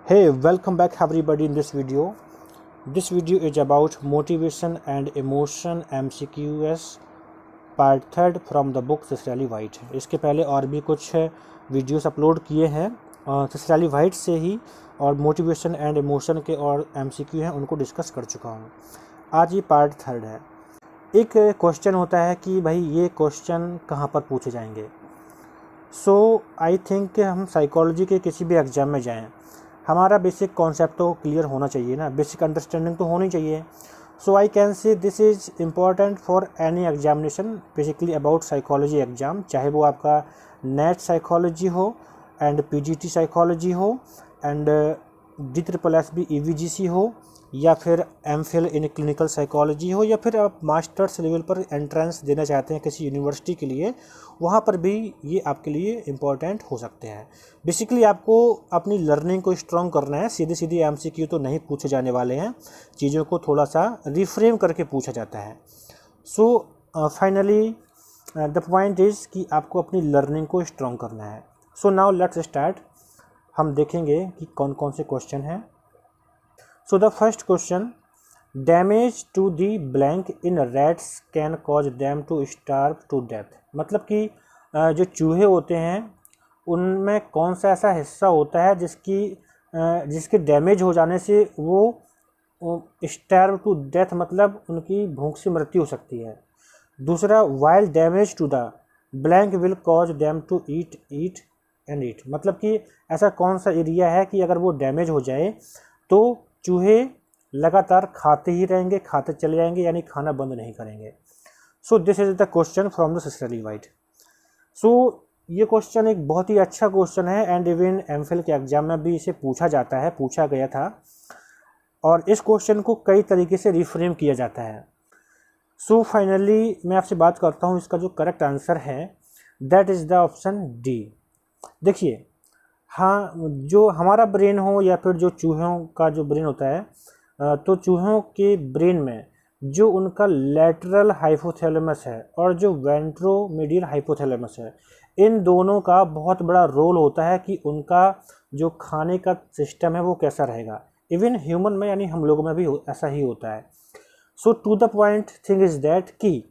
Hey, welcome back everybody in this video. This video is about motivation and emotion MCQS part third from the book Ciccarelli White. इसके पहले और भी कुछ videos upload किए हैं सिसरैली white से ही, और मोटिवेशन एंड इमोशन के और MCQ हैं उनको डिस्कस कर चुका हूँ। आज ये पार्ट थर्ड है। एक क्वेश्चन होता है कि भाई ये क्वेश्चन कहाँ पर पूछे जाएंगे। सो आई थिंक कि हम साइकोलॉजी के किसी भी एग्ज़ाम में जाएं, हमारा बेसिक कॉन्सेप्ट तो क्लियर होना चाहिए ना, बेसिक अंडरस्टैंडिंग तो होनी चाहिए। So I can say this is important for any examination basically about psychology exam, चाहे वो आपका नेट साइकोलॉजी हो एंड PGT साइकोलॉजी हो एंड DSSS EVGC हो, या फिर MPhil इन क्लिनिकल साइकोलॉजी हो, या फिर आप मास्टर्स लेवल पर एंट्रेंस देना चाहते हैं किसी यूनिवर्सिटी के लिए, वहाँ पर भी ये आपके लिए इम्पॉर्टेंट हो सकते हैं। बेसिकली आपको अपनी लर्निंग को स्ट्रॉन्ग करना है। सीधी सीधी MCQ तो नहीं पूछे जाने वाले हैं, चीज़ों को थोड़ा सा रिफ्रेम करके पूछा जाता है। So finally the point is कि आपको अपनी लर्निंग को स्ट्रॉन्ग करना है। So now let's start. हम देखेंगे कि कौन कौन से क्वेश्चन हैं। So the first question, damage to the blank in rats can cause them to starve to death। मतलब कि जो चूहे होते हैं उनमें कौन सा ऐसा हिस्सा होता है जिसके डैमेज हो जाने से वो स्टार्व टू डेथ, मतलब उनकी भूख से मृत्यु हो सकती है। दूसरा, while damage to the blank will cause them to eat and eat। मतलब कि ऐसा कौन सा एरिया है कि अगर वो डैमेज हो जाए तो चूहे लगातार खाते ही रहेंगे, खाते चले जाएंगे, यानी खाना बंद नहीं करेंगे। So this is the question from the Ciccarelli White. So ये क्वेश्चन एक बहुत ही अच्छा क्वेश्चन है एंड इवन MPhil के एग्जाम में भी इसे पूछा गया था, और इस क्वेश्चन को कई तरीके से रिफ्रेम किया जाता है। सो फाइनली मैं आपसे बात करता हूँ, इसका जो करेक्ट आंसर है that is the option D. देखिए, हाँ, जो हमारा ब्रेन हो या फिर जो चूहों का जो ब्रेन होता है, तो चूहों के ब्रेन में जो उनका लेटरल हाइपोथैलेमस है और जो वेंट्रोमीडियल हाइपोथैलेमस है, इन दोनों का बहुत बड़ा रोल होता है कि उनका जो खाने का सिस्टम है वो कैसा रहेगा। इवन ह्यूमन में यानी हम लोगों में भी ऐसा ही होता है। So to the point thing is that कि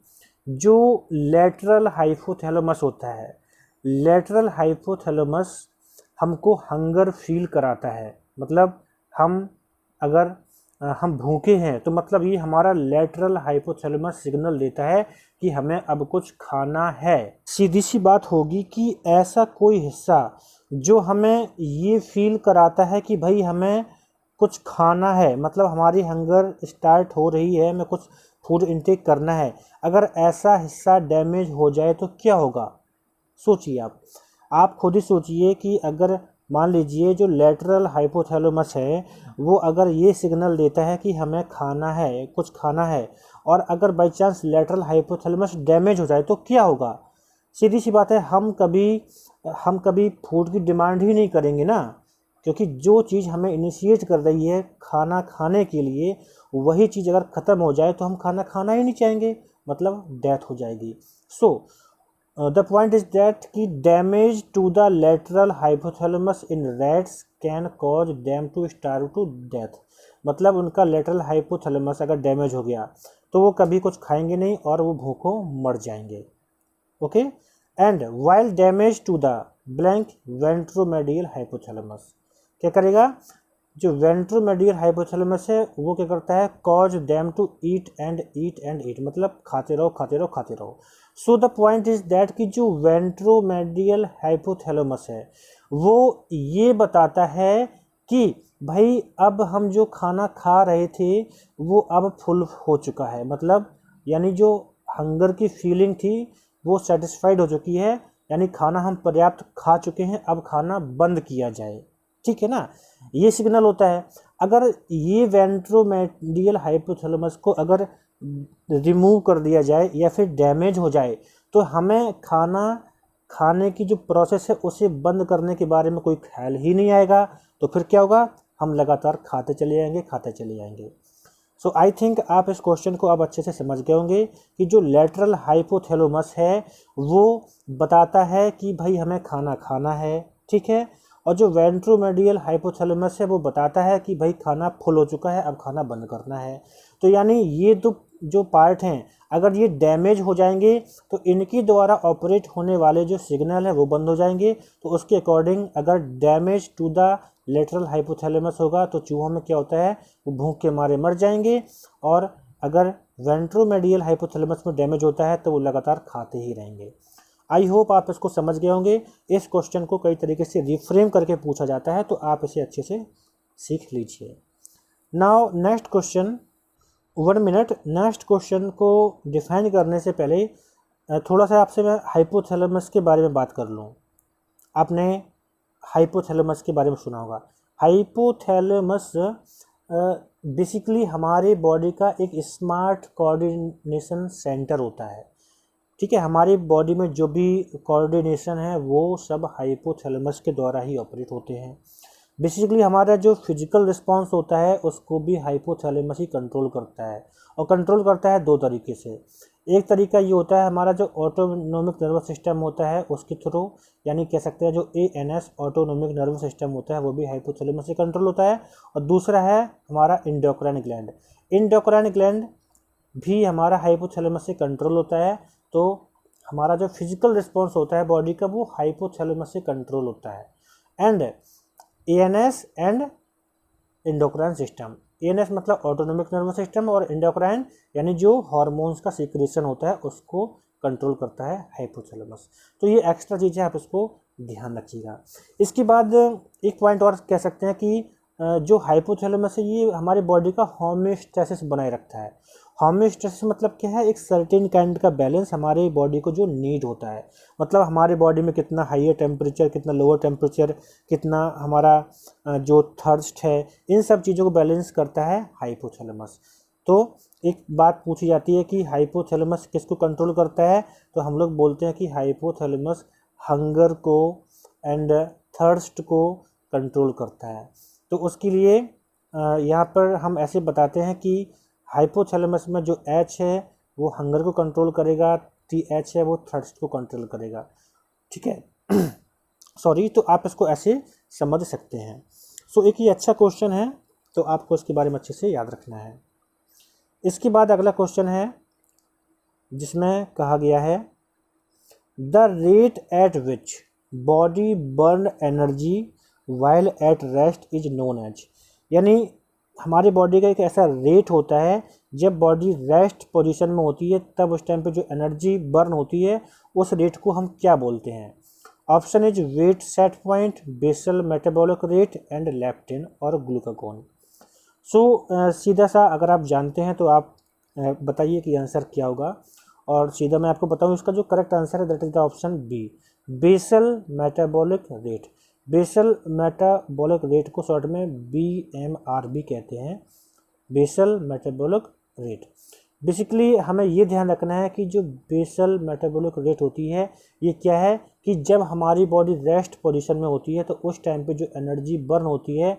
जो लेटरल हाइपोथैलेमस होता है, लेटरल हाइपोथैलेमस हमको हंगर फील कराता है। मतलब अगर हम भूखे हैं तो मतलब ये हमारा लेटरल हाइपोथैलेमस सिग्नल देता है कि हमें अब कुछ खाना है। सीधी सी बात होगी कि ऐसा कोई हिस्सा जो हमें ये फील कराता है कि भाई हमें कुछ खाना है, मतलब हमारी हंगर स्टार्ट हो रही है, हमें कुछ फूड इंटेक करना है, अगर ऐसा हिस्सा डैमेज हो जाए तो क्या होगा। सोचिए, आप खुद ही सोचिए कि अगर मान लीजिए जो लेटरल हाइपोथैलेमस है वो अगर ये सिग्नल देता है कि हमें खाना है, कुछ खाना है, और अगर by chance lateral hypothalamus damage हो जाए तो क्या होगा। सीधी सी बात है, हम कभी फूड की डिमांड ही नहीं करेंगे ना, क्योंकि जो चीज़ हमें इनिशिएट कर रही है खाना खाने के लिए, वही चीज़ अगर ख़त्म हो जाए तो हम खाना खाना ही नहीं चाहेंगे, मतलब डेथ हो जाएगी। सो the point is that कि damage to the lateral hypothalamus in rats can cause them to starve to death। मतलब उनका lateral hypothalamus अगर डैमेज हो गया तो वो कभी कुछ खाएंगे नहीं और वो भूखों मर जाएंगे। Okay, and while damage to the blank ventromedial hypothalamus क्या करेगा, जो वेंट्रोमीडियल हाइपोथैलेमस है वो क्या करता है, cause them to eat and eat, मतलब खाते रहो। So the point is that कि जो वेंट्रोमीडियल हाइपोथैलेमस है वो ये बताता है कि भाई अब हम जो खाना खा रहे थे वो अब फुल हो चुका है, मतलब यानी जो हंगर की फीलिंग थी वो सेटिस्फाइड हो चुकी है, यानी खाना हम पर्याप्त खा चुके हैं, अब खाना बंद किया जाए। ठीक है ना, ये सिग्नल होता है। अगर ये वेंट्रोमीडियल हाइपोथैलेमस को अगर रिमूव कर दिया जाए या फिर डैमेज हो जाए तो हमें खाने की जो प्रोसेस है उसे बंद करने के बारे में कोई ख्याल ही नहीं आएगा। तो फिर क्या होगा, हम लगातार खाते चले जाएंगे। सो आई थिंक आप इस क्वेश्चन को अब अच्छे से समझ गए होंगे कि जो लेटरल हाइपोथैलेमस है वो बताता है कि भाई हमें खाना है, ठीक है, और जो वेंट्रोमेडियल हाइपोथैलेमस है वो बताता है कि भाई खाना फुल हो चुका है, अब खाना बंद करना है। तो यानी ये जो पार्ट हैं अगर ये डैमेज हो जाएंगे तो इनकी द्वारा ऑपरेट होने वाले जो सिग्नल है वो बंद हो जाएंगे। तो उसके अकॉर्डिंग अगर damage to the lateral hypothalamus होगा तो चूहों में क्या होता है, वो भूख के मारे मर जाएंगे। और अगर वेंट्रोमेडियल हाइपोथैलेमस में डैमेज होता है तो वो लगातार खाते ही रहेंगे। आई होप आप इसको समझ गए होंगे। इस क्वेश्चन को कई तरीके से रिफ्रेम करके पूछा जाता है, तो आप इसे अच्छे से सीख लीजिए। Now next question, 1 minute. Next question को डिफाइन करने से पहले थोड़ा सा आपसे मैं हाइपोथैलेमस के बारे में बात कर लूँ। आपने हाइपोथैलेमस के बारे में सुना होगा। हाइपोथैलेमस बेसिकली हमारे बॉडी का एक स्मार्ट कोऑर्डिनेशन सेंटर होता है। ठीक है, हमारी बॉडी में जो भी कोऑर्डिनेशन है वो सब हाइपोथैलेमस के द्वारा ही ऑपरेट होते हैं। बेसिकली हमारा जो फिजिकल रिस्पांस होता है उसको भी हाइपोथैलेमस ही कंट्रोल करता है, और कंट्रोल करता है 2 तरीके से। एक तरीका ये होता है हमारा जो ऑटोनोमिक नर्वस सिस्टम होता है उसके थ्रू, यानी कह सकते हैं जो ANS ऑटोनोमिक नर्वस सिस्टम होता है वो भी हाइपोथैलेमस से कंट्रोल होता है। और दूसरा है हमारा एंडोक्राइन ग्लैंड। एंडोक्राइन ग्लैंड भी हमारा हाइपोथैलेमस से कंट्रोल होता है। तो हमारा जो फिजिकल रिस्पॉन्स होता है बॉडी का वो हाइपोथैलेमस से कंट्रोल होता है। And ANS and endocrine system, ANS मतलब ऑटोनोमिक नर्वस सिस्टम, और एंडोक्राइन यानी जो हार्मोन्स का सीक्रेशन होता है उसको कंट्रोल करता है हाइपोथैलेमस। तो ये एक्स्ट्रा चीज़ है, आप इसको ध्यान रखिएगा। इसके बाद एक पॉइंट और कह सकते हैं कि जो हाइपोथैलेमस है ये हमारे बॉडी का होमियोस्टेसिस बनाए रखता है। होमियोस्टेसिस मतलब क्या है, एक सर्टेन काइंड का बैलेंस हमारे बॉडी को जो नीड होता है, मतलब हमारे बॉडी में कितना हाइयर टेम्परेचर, कितना लोअर टेम्परेचर, कितना हमारा जो थर्स्ट है, इन सब चीज़ों को बैलेंस करता है हाइपोथैलेमस। तो एक बात पूछी जाती है कि हाइपोथैलेमस किसको कंट्रोल करता है, तो हम लोग बोलते हैं कि हाइपोथैलेमस हंगर को एंड थर्स्ट को कंट्रोल करता है। तो उसके लिए यहाँ पर हम ऐसे बताते हैं कि हाइपोथैलेमस में जो H है वो हंगर को कंट्रोल करेगा, TH है वो थर्स्ट को कंट्रोल करेगा। ठीक है सॉरी, तो आप इसको ऐसे समझ सकते हैं। सो एक ये अच्छा क्वेश्चन है, तो आपको इसके बारे में अच्छे से याद रखना है। इसके बाद अगला क्वेश्चन है जिसमें कहा गया है the rate at which body burn energy while at rest is known as, यानी हमारी बॉडी का एक ऐसा रेट होता है जब बॉडी रेस्ट पोजीशन में होती है तब उस टाइम पे जो एनर्जी बर्न होती है उस रेट को हम क्या बोलते हैं। Option is weight set point, basal metabolic rate and leptin और ग्लूकागॉन। सो सीधा सा अगर आप जानते हैं तो आप बताइए कि आंसर क्या होगा, और सीधा मैं आपको बताऊं इसका जो करेक्ट आंसर है that is the option B, basal metabolic rate. Basal metabolic rate को शॉर्ट में BMRB कहते हैं, बेसल मेटाबॉलिक रेट। बेसिकली हमें ये ध्यान रखना है कि जो बेसल मेटाबॉलिक रेट होती है ये क्या है कि जब हमारी बॉडी रेस्ट पोजीशन में होती है तो उस टाइम पे जो एनर्जी बर्न होती है,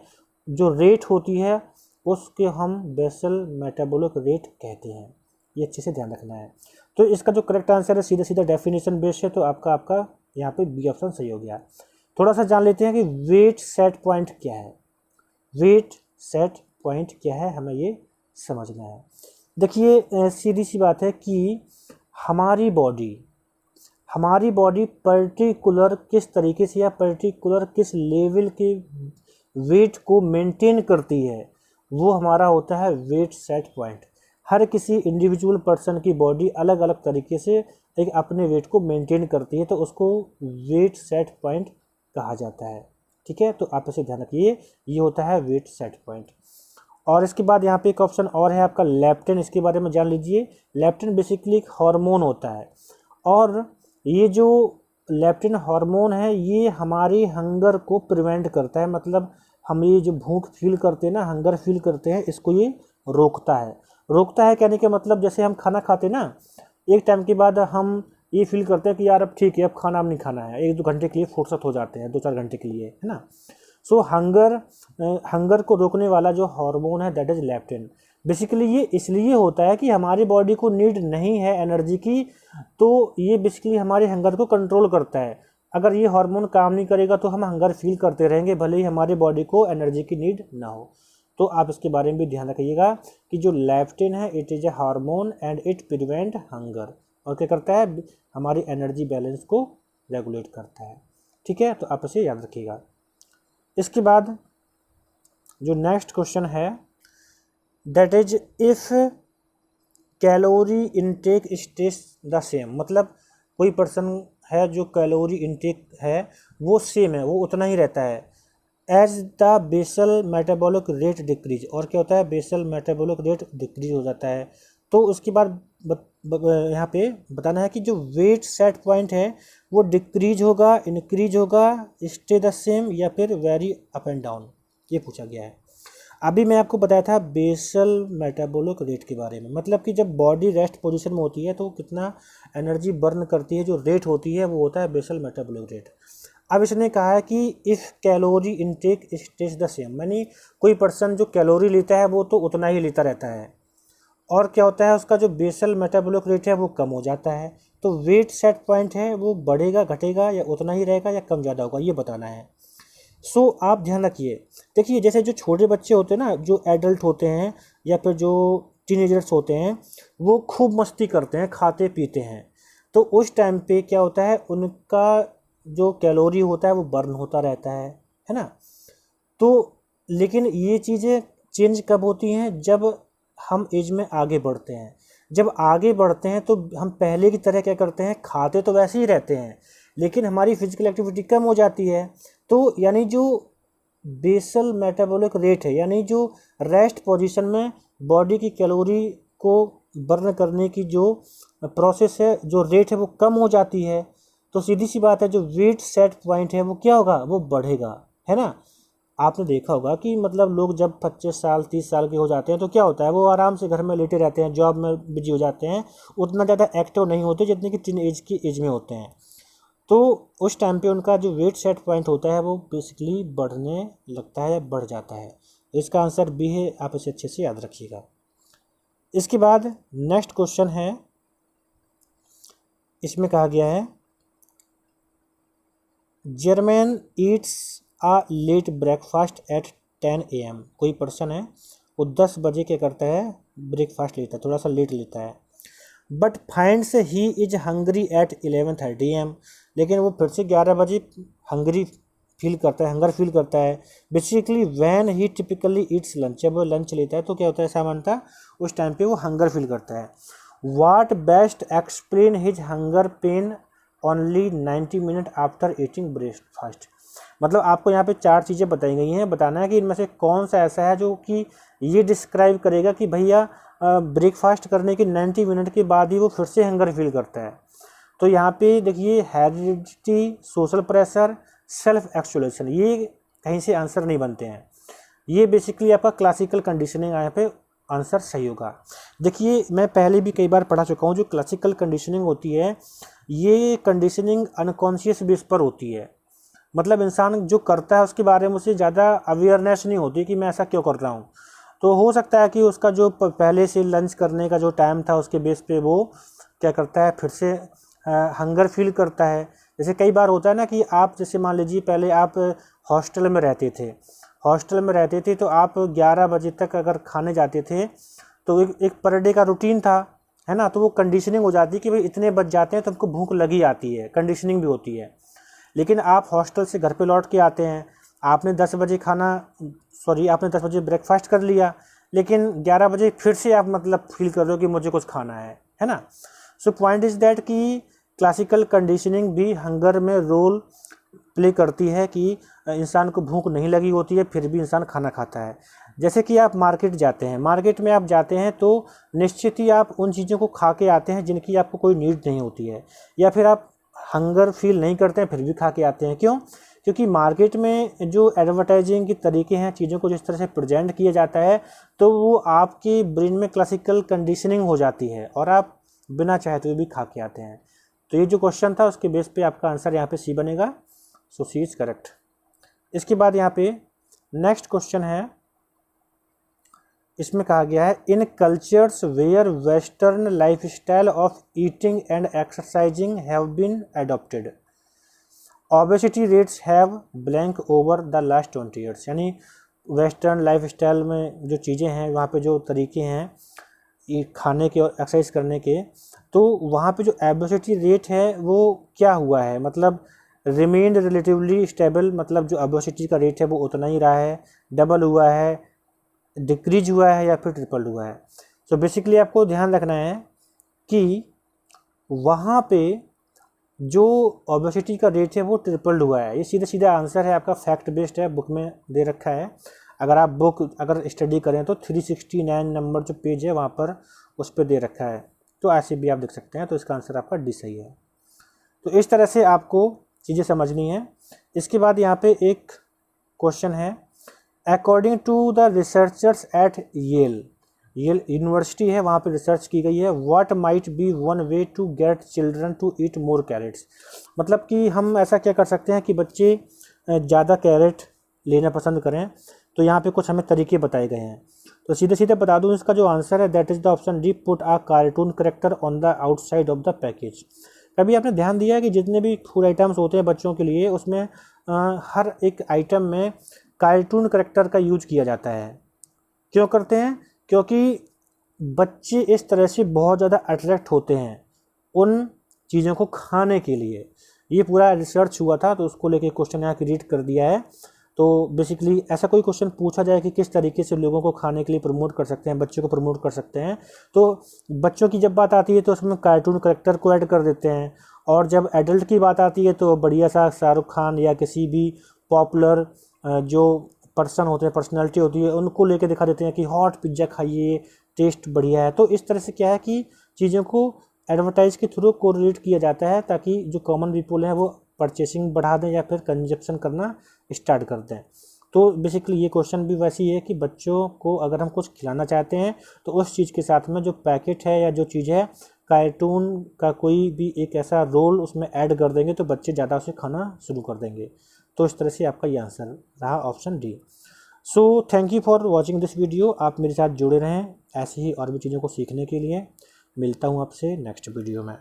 जो रेट होती है उसके हम बेसल मेटाबॉलिक रेट कहते हैं। ये अच्छे से ध्यान रखना है। तो इसका जो करेक्ट आंसर है सीधा सीधा डेफिनेशन बेस्ड है, तो आपका यहाँ पे बी ऑप्शन सही हो गया। थोड़ा सा जान लेते हैं कि वेट सेट पॉइंट क्या है। वेट सेट पॉइंट क्या है हमें ये समझना है। देखिए सीधी सी बात है कि हमारी बॉडी पर्टिकुलर किस तरीके से या पर्टिकुलर किस लेवल के वेट को मेंटेन करती है वो हमारा होता है वेट सेट पॉइंट। हर किसी इंडिविजुअल पर्सन की बॉडी अलग अलग तरीके से एक अपने वेट को मेंटेन करती है, तो उसको वेट सेट पॉइंट कहा जाता है। ठीक है, तो आप इसे ध्यान रखिए, ये होता है वेट सेट पॉइंट। और इसके बाद यहाँ पे एक ऑप्शन और है आपका लेप्टिन, इसके बारे में जान लीजिए। लेप्टिन बेसिकली एक हार्मोन होता है, और ये जो लेप्टिन हार्मोन है ये हमारी हंगर को प्रिवेंट करता है, मतलब हम ये जो भूख फील करते हैं ना, हंगर फील करते हैं, इसको ये रोकता है। रोकता है कहने के मतलब जैसे हम खाना खाते ना, एक टाइम के बाद हम ये फील करते हैं कि यार अब ठीक है, अब खाना अब नहीं खाना है, 1-2 घंटे के लिए फुर्सत हो जाते हैं, 2-4 घंटे के लिए, है ना। सो हंगर को रोकने वाला जो हार्मोन है दैट इज लेप्टिन। बेसिकली ये इसलिए होता है कि हमारी बॉडी को नीड नहीं है एनर्जी की, तो ये बेसिकली हमारे हंगर को कंट्रोल करता है। अगर ये हार्मोन काम नहीं करेगा तो हम हंगर फील करते रहेंगे, भले ही हमारे बॉडी को एनर्जी की नीड ना हो। तो आप इसके बारे में भी ध्यान रखिएगा कि जो लेप्टिन है it is a hormone and it prevent hunger, और क्या करता है, हमारी एनर्जी बैलेंस को रेगुलेट करता है। ठीक है, तो आप इसे याद रखिएगा। इसके बाद जो नेक्स्ट क्वेश्चन है that is if calorie intake stage the same, मतलब कोई पर्सन है जो कैलोरी इनटेक है वो सेम है, वो उतना ही रहता है as the basal metabolic rate decrease, और क्या होता है, बेसल मेटाबॉलिक रेट डिक्रीज हो जाता है। तो उसके बाद यहाँ पे बताना है कि जो वेट सेट पॉइंट है वो डिक्रीज होगा, इंक्रीज होगा, स्टे द सेम, या फिर वेरी अप एंड डाउन, ये पूछा गया है। अभी मैं आपको बताया था बेसल मेटाबॉलिक रेट के बारे में, मतलब कि जब बॉडी रेस्ट पोजीशन में होती है तो कितना एनर्जी बर्न करती है, जो रेट होती है वो होता है बेसल मेटाबॉलिक रेट। अब इसने कहा है कि if calorie intake stage the same, यानी कोई पर्सन जो कैलोरी लेता है वो तो उतना ही लेता रहता है, और क्या होता है उसका जो बेसल मेटाबॉलिक रेट है वो कम हो जाता है। तो वेट सेट पॉइंट है वो बढ़ेगा घटेगा या उतना ही रहेगा या कम ज़्यादा होगा, ये बताना है। सो आप ध्यान रखिए, देखिए जैसे जो छोटे बच्चे होते हैं ना, जो एडल्ट होते हैं या फिर जो टीनेजर्स होते हैं, वो खूब मस्ती करते हैं, खाते पीते हैं, तो उस टाइम पे क्या होता है, उनका जो कैलोरी होता है वो बर्न होता रहता है ना। तो लेकिन ये चीज़ें चेंज कब होती हैं, जब हम एज में आगे बढ़ते हैं। जब आगे बढ़ते हैं तो हम पहले की तरह क्या करते हैं, खाते तो वैसे ही रहते हैं लेकिन हमारी फिजिकल एक्टिविटी कम हो जाती है। तो यानी जो बेसल मेटाबॉलिक रेट है, यानी जो रेस्ट पोजीशन में बॉडी की कैलोरी को बर्न करने की जो प्रोसेस है, जो रेट है वो कम हो जाती है। तो सीधी सी बात है, जो वेट सेट पॉइंट है वो क्या होगा, वो बढ़ेगा, है ना। आपने देखा होगा कि मतलब लोग जब 25 साल 30 साल के हो जाते हैं तो क्या होता है, वो आराम से घर में लेटे रहते हैं, जॉब में बिजी हो जाते हैं, उतना ज़्यादा एक्टिव नहीं होते जितने कि टीन एज की एज में होते हैं। तो उस टाइम पे उनका जो वेट सेट पॉइंट होता है वो बेसिकली बढ़ने लगता है, बढ़ जाता है। इसका आंसर बी है, आप इसे अच्छे से याद रखिएगा। इसके बाद नेक्स्ट क्वेश्चन है, इसमें कहा गया है German eats a late breakfast at 10 AM। कोई पर्सन है वो 10 बजे क्या करता है, ब्रेकफास्ट लेता है, थोड़ा सा लेट लेता है। But finds he is hungry at 11:30 AM, लेकिन वो फिर से 11 बजे हंग्री फील करता है, हंगर फील करता है। Basically when he typically Yeats lunch, जब वो लंच लेता है तो क्या होता है, सामान्यतः उस टाइम पे वो हंगर फील करता है। What best explain his hunger pain only 90 minute after eating breakfast, मतलब आपको यहाँ पे 4 चीज़ें बताई गई हैं, बताना है कि इनमें से कौन सा ऐसा है जो कि ये डिस्क्राइब करेगा कि भैया ब्रेकफास्ट करने के 90 मिनट के बाद ही वो फिर से हंगर फील करता है। तो यहाँ पे देखिए हेरिडिटी, सोशल प्रेशर, सेल्फ एक्सुलेशन, ये कहीं से आंसर नहीं बनते हैं, ये बेसिकली आपका क्लासिकल कंडीशनिंग यहाँ पे आंसर सही होगा। देखिए मैं पहले भी कई बार पढ़ा चुका हूँ, जो क्लासिकल कंडीशनिंग होती है ये कंडीशनिंग अनकॉन्शियस बेस पर होती है, मतलब इंसान जो करता है उसके बारे में उसे ज़्यादा अवेयरनेस नहीं होती कि मैं ऐसा क्यों कर रहा हूँ। तो हो सकता है कि उसका जो पहले से लंच करने का जो टाइम था उसके बेस पे वो क्या करता है, फिर से हंगर फील करता है। जैसे कई बार होता है ना कि आप जैसे मान लीजिए पहले आप हॉस्टल में रहते थे तो आप 11 बजे तक अगर खाने जाते थे तो एक पर डे का रूटीन था, है ना। तो वो कंडीशनिंग हो जाती है कि भाई इतने बज जाते हैं तो हमको भूख लगी आती है, कंडीशनिंग भी होती है। लेकिन आप हॉस्टल से घर पे लौट के आते हैं, आपने 10 बजे ब्रेकफास्ट कर लिया, लेकिन 11 बजे फिर से आप मतलब फील कर रहे हो कि मुझे कुछ खाना है ना। सो पॉइंट इज़ दैट कि क्लासिकल कंडीशनिंग भी हंगर में रोल प्ले करती है कि इंसान को भूख नहीं लगी होती है फिर भी इंसान खाना खाता है। जैसे कि आप मार्केट में आप जाते हैं तो निश्चित ही आप उन चीज़ों को खा के आते हैं जिनकी आपको कोई नीड नहीं होती है, या फिर आप हंगर फील नहीं करते हैं फिर भी खा के आते हैं। क्यों? क्योंकि मार्केट में जो एडवर्टाइजिंग के तरीके हैं, चीज़ों को जिस तरह से प्रेजेंट किया जाता है तो वो आपके ब्रेन में क्लासिकल कंडीशनिंग हो जाती है और आप बिना चाहते हुए भी खा के आते हैं। तो ये जो क्वेश्चन था उसके बेस पे आपका आंसर यहाँ पे सी बनेगा, सो सी इज करेक्ट। इसके बाद यहाँ पे नेक्स्ट क्वेश्चन है, इसमें कहा गया है in cultures where western lifestyle of eating and exercising have been adopted, obesity rates have blank over the last 20 years, यानी वेस्टर्न लाइफ स्टाइल में जो चीज़ें हैं, वहाँ पे जो तरीके हैं ये खाने के और एक्सरसाइज करने के, तो वहाँ पे जो ओबेसिटी रेट है वो क्या हुआ है, मतलब रिमेन्ड रिलेटिवली स्टेबल, मतलब जो ओबेसिटी का रेट है वो उतना ही रहा है, डबल हुआ है, डिक्रीज हुआ है, या फिर ट्रिपल हुआ है। सो बेसिकली आपको ध्यान रखना है कि वहाँ पे जो ओबेसिटी का रेट है वो ट्रिपल्ड हुआ है। ये सीधा सीधा आंसर है आपका, फैक्ट बेस्ड है, बुक में दे रखा है। अगर आप बुक अगर स्टडी करें तो 369 नंबर जो पेज है वहाँ पर उस पर दे रखा है, तो ऐसे भी आप देख सकते हैं। तो इसका आंसर आपका डी सही है। तो इस तरह से आपको चीज़ें समझनी है। इसके बाद यहाँ पे एक क्वेश्चन है, according to the researchers at Yale University है, वहाँ पे रिसर्च की गई है, what might be one way to get children to eat more carrots, मतलब कि हम ऐसा क्या कर सकते हैं कि बच्चे ज़्यादा कैरेट लेना पसंद करें। तो यहाँ पे कुछ हमें तरीके बताए गए हैं। तो सीधे सीधे बता दूँ, इसका जो आंसर है that is the option D, put a cartoon character on the outside of the package. कभी आपने ध्यान दिया है कि जितने भी फूड आइटम्स होते हैं बच्चों के लिए, उसमें हर एक आइटम में कार्टून करेक्टर का यूज किया जाता है। क्यों करते हैं? क्योंकि बच्चे इस तरह से बहुत ज़्यादा अट्रैक्ट होते हैं उन चीज़ों को खाने के लिए। ये पूरा रिसर्च हुआ था, तो उसको लेके क्वेश्चन यहाँ क्रिएट कर दिया है। तो बेसिकली ऐसा कोई क्वेश्चन पूछा जाए कि किस तरीके से लोगों को खाने के लिए प्रमोट कर सकते हैं, बच्चों को प्रमोट कर सकते हैं, तो बच्चों की जब बात आती है तो उसमें कार्टून करेक्टर को ऐड कर देते हैं। और जब एडल्ट की बात आती है तो बढ़िया सा शाहरुख खान या किसी भी पॉपुलर जो पर्सन होते हैं, पर्सनैलिटी होती है, उनको लेके दिखा देते हैं कि हॉट पिज्ज़ा खाइए, टेस्ट बढ़िया है। तो इस तरह से क्या है कि चीज़ों को एडवर्टाइज के थ्रू कोरिलेट किया जाता है, ताकि जो कॉमन पीपल हैं वो परचेसिंग बढ़ा दें या फिर कंजप्शन करना स्टार्ट कर दें। तो बेसिकली ये क्वेश्चन भी वैसी है कि बच्चों को अगर हम कुछ खिलाना चाहते हैं तो उस चीज़ के साथ में जो पैकेट है या जो चीज़ है, कार्टून का कोई भी एक ऐसा रोल उसमें ऐड कर देंगे तो बच्चे ज़्यादा उसे खाना शुरू कर देंगे। तो इस तरह से आपका ये आंसर रहा option D. So thank you for watching this video. आप मेरे साथ जुड़े रहें ऐसे ही और भी चीज़ों को सीखने के लिए। मिलता हूँ आपसे नेक्स्ट वीडियो में।